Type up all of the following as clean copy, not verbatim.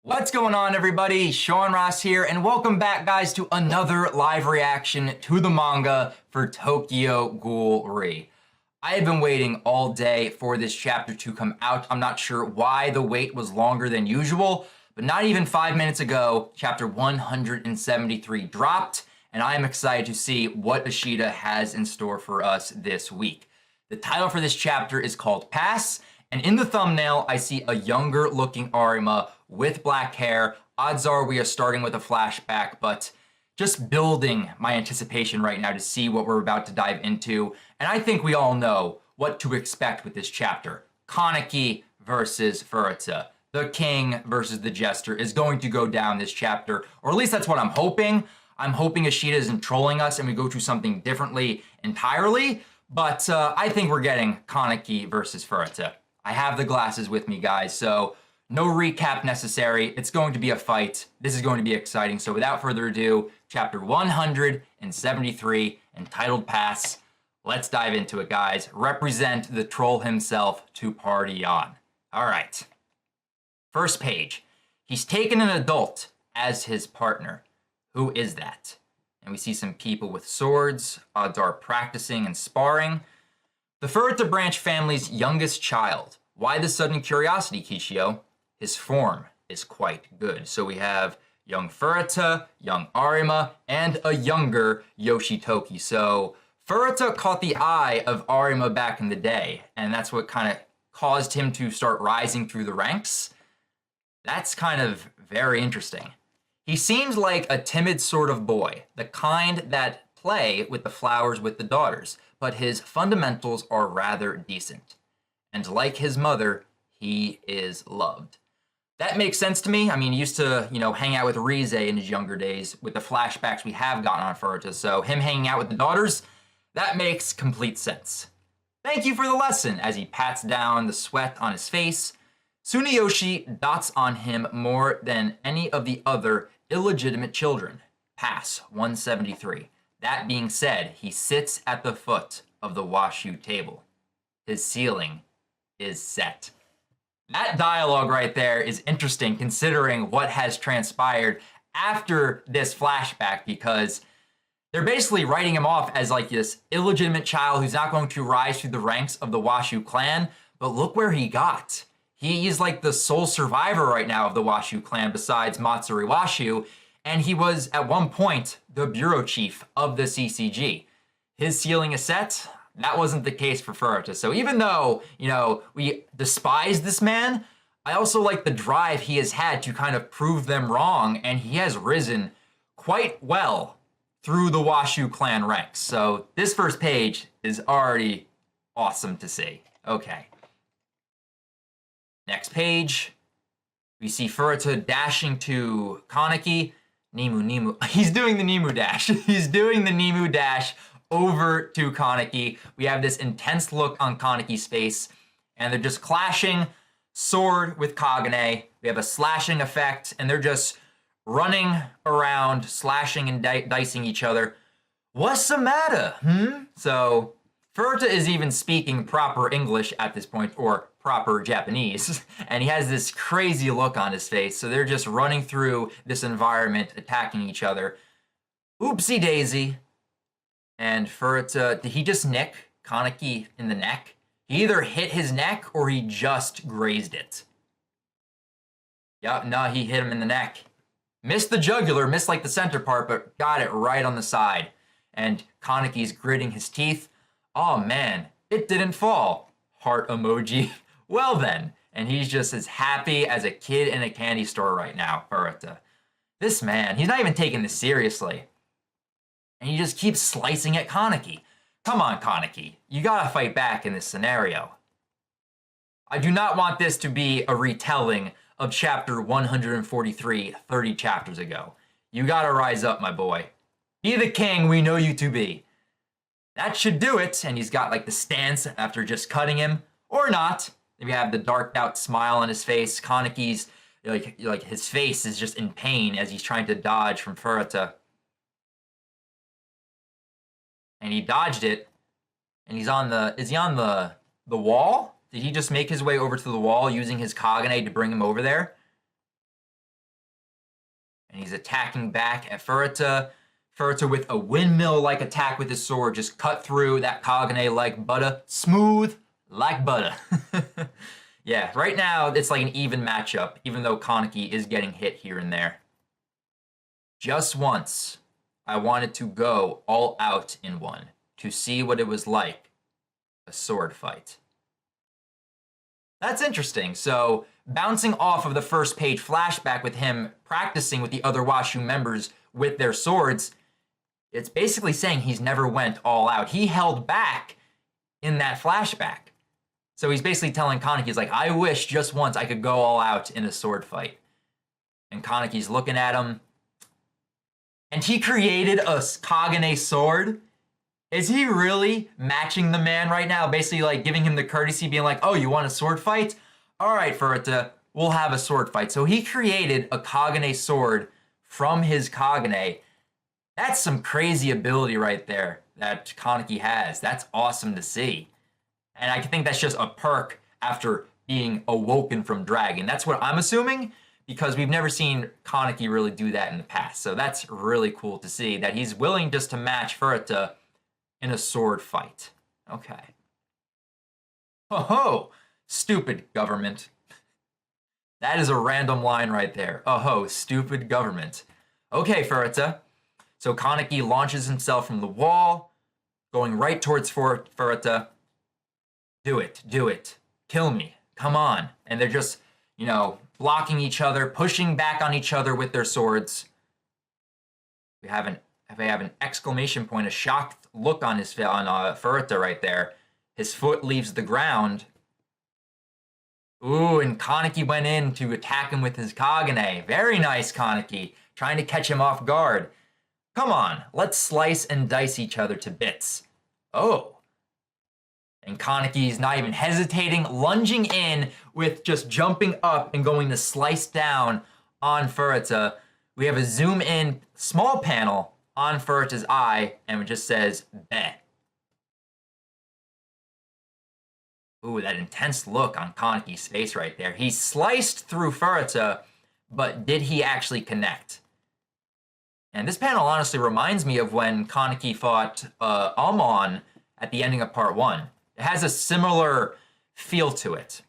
What's going on, everybody? Sean Ross here, and welcome back, guys, to another live reaction to the manga for Tokyo Ghoul Re. I have been waiting all day for this chapter to come out. I'm not sure why the wait was longer than usual, but not even 5 minutes ago, chapter 173 dropped, and I am excited to see what Ishida has in store for us this week. The title for this chapter is called Pass, and in the thumbnail, I see a younger looking Arima with black hair. Odds are we are starting with a flashback, but just building my anticipation right now to see what we're about to dive into. And I think we all know what to expect with this chapter. Kaneki versus Furuta. The king versus the jester is going to go down this chapter, or at least that's what I'm hoping. I'm hoping Ishida isn't trolling us and we go to something differently entirely, but I think we're getting Kaneki versus Furuta. I have the glasses with me, guys, so no recap necessary. It's going to be a fight. This is going to be exciting. So without further ado, chapter 173, entitled Pass. Let's dive into it, guys. Represent the troll himself to party on. All right. First page. He's taken an adult as his partner. Who is that? And we see some people with swords. Odds are practicing and sparring. The Furuta branch family's youngest child. Why the sudden curiosity, Kishio? His form is quite good. So we have young Furuta, young Arima, and a younger Yoshitoki. So Furuta caught the eye of Arima back in the day, and that's what kind of caused him to start rising through the ranks. That's kind of very interesting. He seems like a timid sort of boy, the kind that play with the flowers with the daughters, but his fundamentals are rather decent. And like his mother, he is loved. That makes sense to me. I mean, he used to, hang out with Rize in his younger days with the flashbacks we have gotten on Furuta, so him hanging out with the daughters, that makes complete sense. Thank you for the lesson, as he pats down the sweat on his face. Tsuneyoshi dots on him more than any of the other illegitimate children. Pass 173. That being said, he sits at the foot of the washu table. His ceiling is set. That dialogue right there is interesting considering what has transpired after this flashback, because they're basically writing him off as like this illegitimate child who's not going to rise through the ranks of the Washu clan, but look where he got. He is like the sole survivor right now of the Washu clan besides Matsuri Washu, and he was at one point the bureau chief of the CCG. His ceiling is set. That wasn't the case for Furuta. So even though, we despise this man, I also like the drive he has had to kind of prove them wrong, and he has risen quite well through the Washu clan ranks. So this first page is already awesome to see. Okay. Next page, we see Furuta dashing to Kaneki. Nemu. He's doing the Nemu dash. He's doing the Nemu dash over to Kaneki. We have this intense look on Kaneki's face, and they're just clashing sword with Kagane. We have a slashing effect, and they're just running around, slashing and dicing each other. What's the matter, So Furuta is even speaking proper English at this point, or proper Japanese, and he has this crazy look on his face. So they're just running through this environment, attacking each other. Oopsie daisy. And Furuta, did he just nick Kaneki in the neck? He either hit his neck or he just grazed it. Yep, no, he hit him in the neck. Missed the jugular, missed like the center part, but got it right on the side. And Kaneki's gritting his teeth. Oh man, it didn't fall. Heart emoji. Well then. And he's just as happy as a kid in a candy store right now, Furuta. This man, he's not even taking this seriously. And he just keeps slicing at Kaneki. Come on, Kaneki. You gotta fight back in this scenario. I do not want this to be a retelling of chapter 143 30 chapters ago. You gotta rise up, my boy. Be the king we know you to be. That should do it. And he's got like the stance after just cutting him. Or not. We have the darked out smile on his face. Kaneki's, like his face is just in pain as he's trying to dodge from Furuta. And he dodged it. And he's on the, is he on the wall? Did he just make his way over to the wall using his Kagane to bring him over there? he's attacking back at Furuta. Furuta with a windmill-like attack with his sword just cut through that Kagane like butter. Smooth like butter. Yeah, right now it's like an even matchup, even though Kaneki is getting hit here and there. Just once, I wanted to go all out in one to see what it was like, a sword fight. That's interesting. So, bouncing off of the first page flashback with him practicing with the other Washu members with their swords, it's basically saying he's never went all out. He held back in that flashback. So he's basically telling Kaneki, he's like, I wish just once I could go all out in a sword fight. And Kaneki's looking at him. And he created a Kagane sword? Is he really matching the man right now? Basically like giving him the courtesy, being like, oh, you want a sword fight? All right, Furuta, we'll have a sword fight. So he created a Kagane sword from his Kagane. That's some crazy ability right there that Kaneki has. That's awesome to see. And I think that's just a perk after being awoken from dragon. That's what I'm assuming, because we've never seen Kaneki really do that in the past. So that's really cool to see that he's willing just to match Furuta in a sword fight. Okay. Oh-ho! Stupid government. That is a random line right there. Oh-ho, stupid government. Okay, Furuta. So Kaneki launches himself from the wall, going right towards Furuta. Do it, do it. Kill me. Come on. And they're just, you know, blocking each other, pushing back on each other with their swords. They have an exclamation point, a shocked look on Furuta right there. His foot leaves the ground. Ooh, and Kaneki went in to attack him with his Kagane. Very nice, Kaneki. Trying to catch him off guard. Come on, let's slice and dice each other to bits. Oh. And Kaneki's not even hesitating, lunging in with just jumping up and going to slice down on Furuta. We have a zoom in small panel on Furuta's eye, and it just says, bet. Ooh, that intense look on Kaneki's face right there. He sliced through Furuta, but did he actually connect? And this panel honestly reminds me of when Kaneki fought Amon at the ending of part 1. It has a similar feel to it.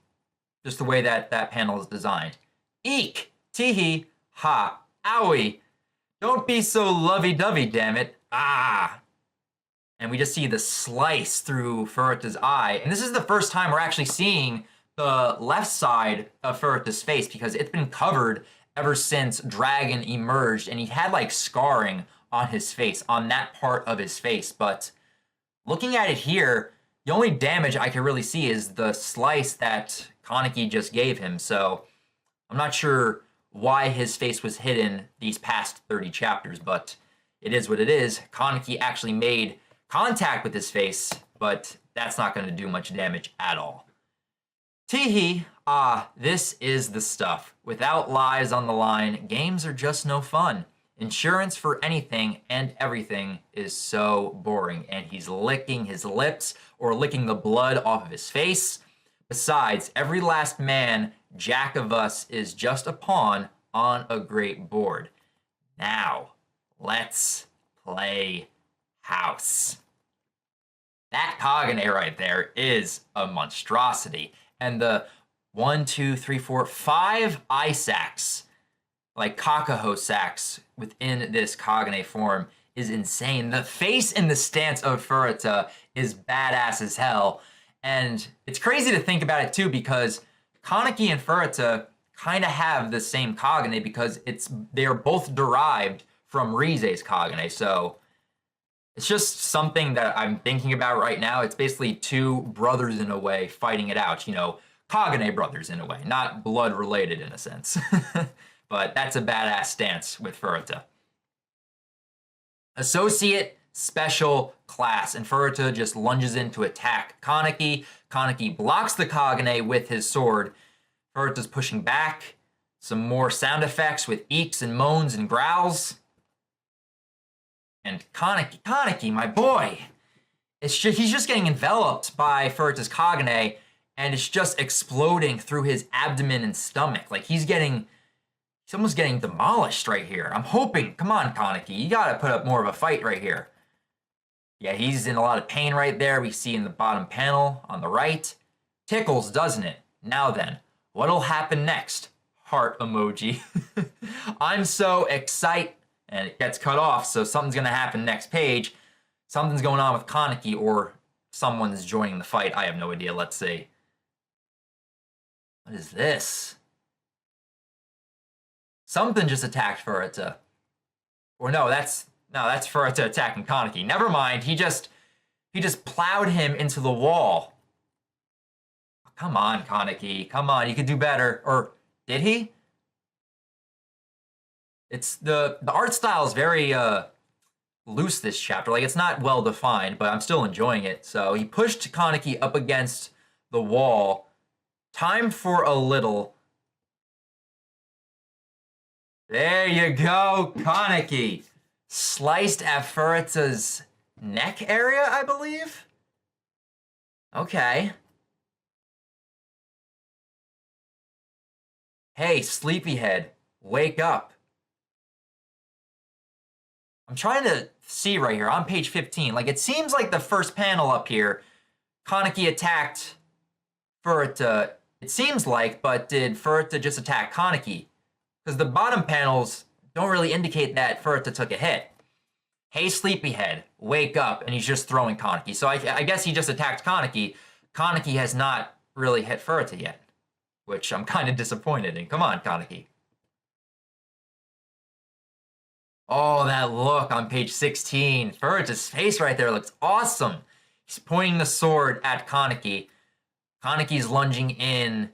Just the way that that panel is designed. Eek! Teehee! Ha! Owie! Don't be so lovey-dovey, damn it. Ah! And we just see the slice through Furuta's eye. And this is the first time we're actually seeing the left side of Furuta's face, because it's been covered ever since Dragon emerged, and he had like scarring on his face, on that part of his face. But looking at it here, the only damage I can really see is the slice that Kaneki just gave him. So I'm not sure why his face was hidden these past 30 chapters, but it is what it is. Kaneki actually made contact with his face, but that's not going to do much damage at all. Teehee, this is the stuff. Without lives on the line, games are just no fun. Insurance for anything and everything is so boring, and he's licking his lips or licking the blood off of his face. Besides, every last man, Jack of us, is just a pawn on a great board. Now, let's play house. That Kagane right there is a monstrosity. And the 1, 2, 3, 4, 5 eye sacs, like Kakaho sacs within this Kagane form, is insane. The face and the stance of Furuta is badass as hell. And it's crazy to think about it too, because Kaneki and Furuta kind of have the same Kagane, because they are both derived from Rize's Kagane. So it's just something that I'm thinking about right now. It's basically two brothers in a way fighting it out. You know, Kagane brothers in a way, not blood related in a sense. But that's a badass stance with Furuta. Associate special class, and Furuta just lunges in to attack Kaneki. Kaneki blocks the Kagane with his sword. Furuta's pushing back. Some more sound effects with eeks and moans and growls. And Kaneki, my boy, he's just getting enveloped by Furuta's Kagane, and it's just exploding through his abdomen and stomach. Like he's getting He's almost getting demolished right here. I'm hoping. Come on, Kaneki. You got to put up more of a fight right here. Yeah, he's in a lot of pain right there. We see in the bottom panel on the right. Tickles, doesn't it? Now then, what'll happen next? Heart emoji. I'm so excited. And it gets cut off, so something's going to happen next page. Something's going on with Kaneki, or someone's joining the fight. I have no idea. Let's see. What is this? Something just attacked Furuta. Or no, that's Furuta attacking Kaneki. Never mind. He just plowed him into the wall. Come on, Kaneki. Come on, you could do better. Or did he? It's the art style is very loose this chapter. Like, it's not well defined, but I'm still enjoying it. So he pushed Kaneki up against the wall. Time for a little. There you go, Kaneki. Sliced at Furuta's neck area, I believe? Okay. Hey, sleepyhead, wake up. I'm trying to see right here on page 15. Like, it seems like the first panel up here, Kaneki attacked Furuta. It seems like, but did Furuta just attack Kaneki? Because the bottom panels don't really indicate that Furuta took a hit. Hey, sleepyhead, wake up. And he's just throwing Kaneki. So I guess he just attacked Kaneki. Kaneki has not really hit Furuta yet, which I'm kind of disappointed in. Come on, Kaneki. Oh, that look on page 16. Furuta's face right there looks awesome. He's pointing the sword at Kaneki. Kaneki's lunging in.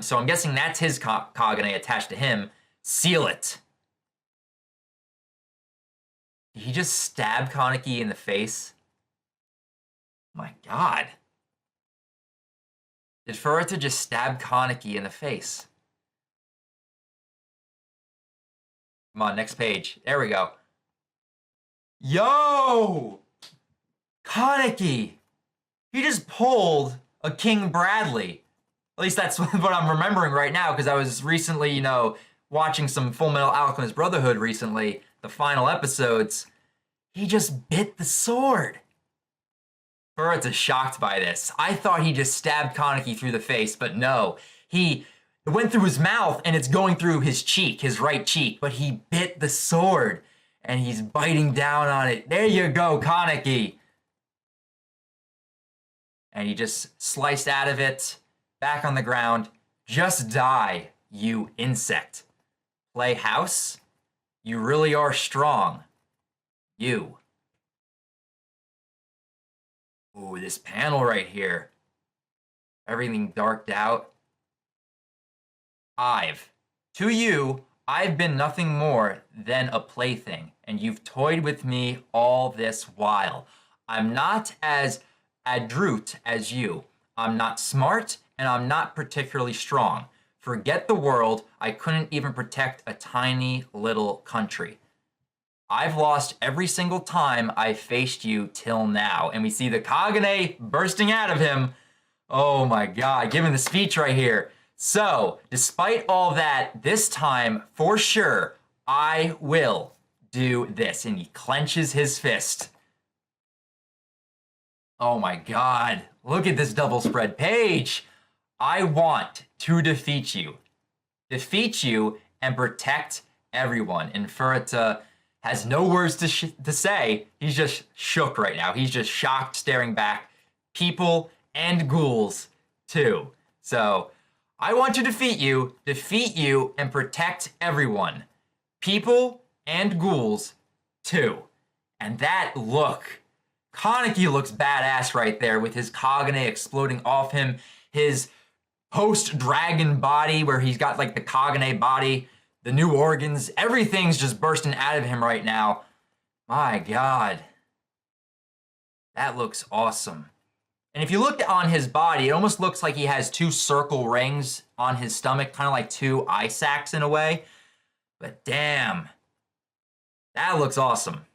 So I'm guessing that's his Kagane attached to him. Seal it. Did he just stab Kaneki in the face? My God. Did Furuta just stab Kaneki in the face? Come on, next page. There we go. Yo! Kaneki! He just pulled a King Bradley. At least that's what I'm remembering right now, because I was recently, watching some Full Metal Alchemist Brotherhood recently, the final episodes. He just bit the sword. Furuta's shocked by this. I thought he just stabbed Kaneki through the face, but no. It went through his mouth, and it's going through his cheek, his right cheek, but he bit the sword, and he's biting down on it. There you go, Kaneki. And he just sliced out of it, back on the ground. Just die, you insect. Play house? You really are strong. You. Ooh, this panel right here. Everything darked out. To you, I've been nothing more than a plaything, and you've toyed with me all this while. I'm not as adroit as you. I'm not smart, and I'm not particularly strong. Forget the world, I couldn't even protect a tiny little country. I've lost every single time I've faced you till now. And we see the Kagane bursting out of him. Oh my God, giving the speech right here. So, despite all that, this time, for sure, I will do this. And he clenches his fist. Oh my God, look at this double spread page. I want to defeat you. Defeat you and protect everyone. And Furuta has no words to say. He's just shook right now. He's just shocked, staring back. People and ghouls, too. So, I want to defeat you, and protect everyone. People and ghouls, too. And that look. Kaneki looks badass right there with his Kagane exploding off him. His post-dragon body where he's got like the Kagane body, the new organs, everything's just bursting out of him right now. My God. That looks awesome. And if you look on his body, it almost looks like he has two circle rings on his stomach, kind of like two eye sacs in a way. But damn, that looks awesome.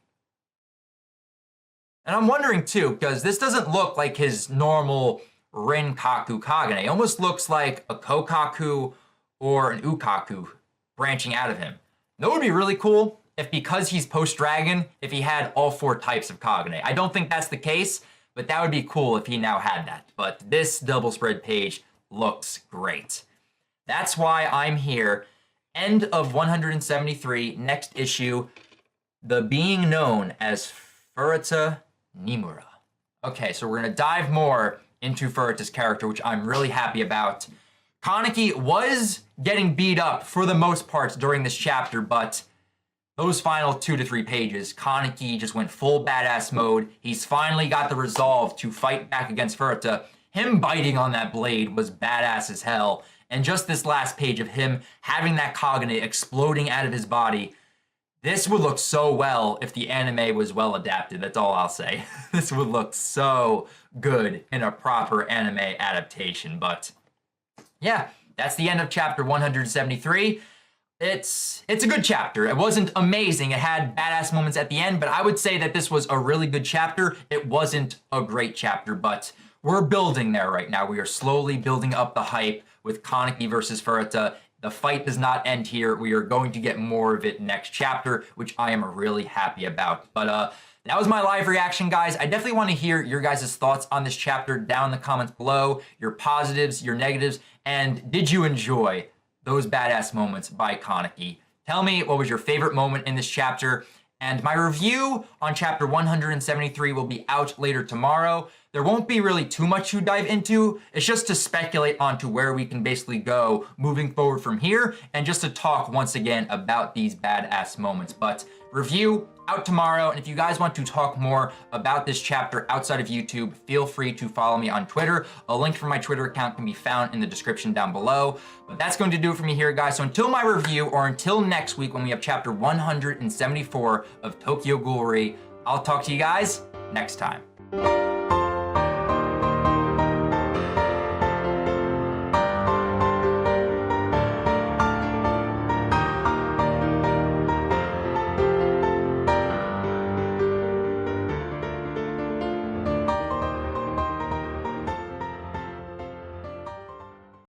And I'm wondering too, because this doesn't look like his normal Rinkaku Kagane. It almost looks like a Kokaku or an Ukaku branching out of him. That would be really cool if, because he's post-dragon, if he had all 4 types of Kagane. I don't think that's the case, but that would be cool if he now had that. But this double spread page looks great. That's why I'm here. End of 173, next issue, the being known as Furuta Nimura. Okay, so we're going to dive more into Furuta's character, which I'm really happy about. Kaneki was getting beat up for the most part during this chapter, but those final 2 to 3 pages, Kaneki just went full badass mode. He's finally got the resolve to fight back against Furuta. Him biting on that blade was badass as hell. And just this last page of him having that Kagane exploding out of his body, this would look so well if the anime was well adapted. That's all I'll say. This would look so good in a proper anime adaptation. But yeah, that's the end of chapter 173. It's a good chapter. It wasn't amazing. It had badass moments at the end, but I would say that this was a really good chapter. It wasn't a great chapter, but we're building there right now. We are slowly building up the hype with Kaneki versus Furuta. The fight does not end here. We are going to get more of it next chapter, which I am really happy about. But that was my live reaction, guys. I definitely want to hear your guys' thoughts on this chapter down in the comments below, your positives, your negatives, and did you enjoy those badass moments by Kaneki? Tell me what was your favorite moment in this chapter, and my review on chapter 173 will be out later tomorrow. There won't be really too much to dive into. It's just to speculate onto where we can basically go moving forward from here, and just to talk once again about these badass moments. But review out tomorrow, and if you guys want to talk more about this chapter outside of YouTube, feel free to follow me on Twitter. A link for my Twitter account can be found in the description down below. But that's going to do it for me here, guys. So until my review, or until next week when we have chapter 174 of Tokyo Ghoul, I'll talk to you guys next time.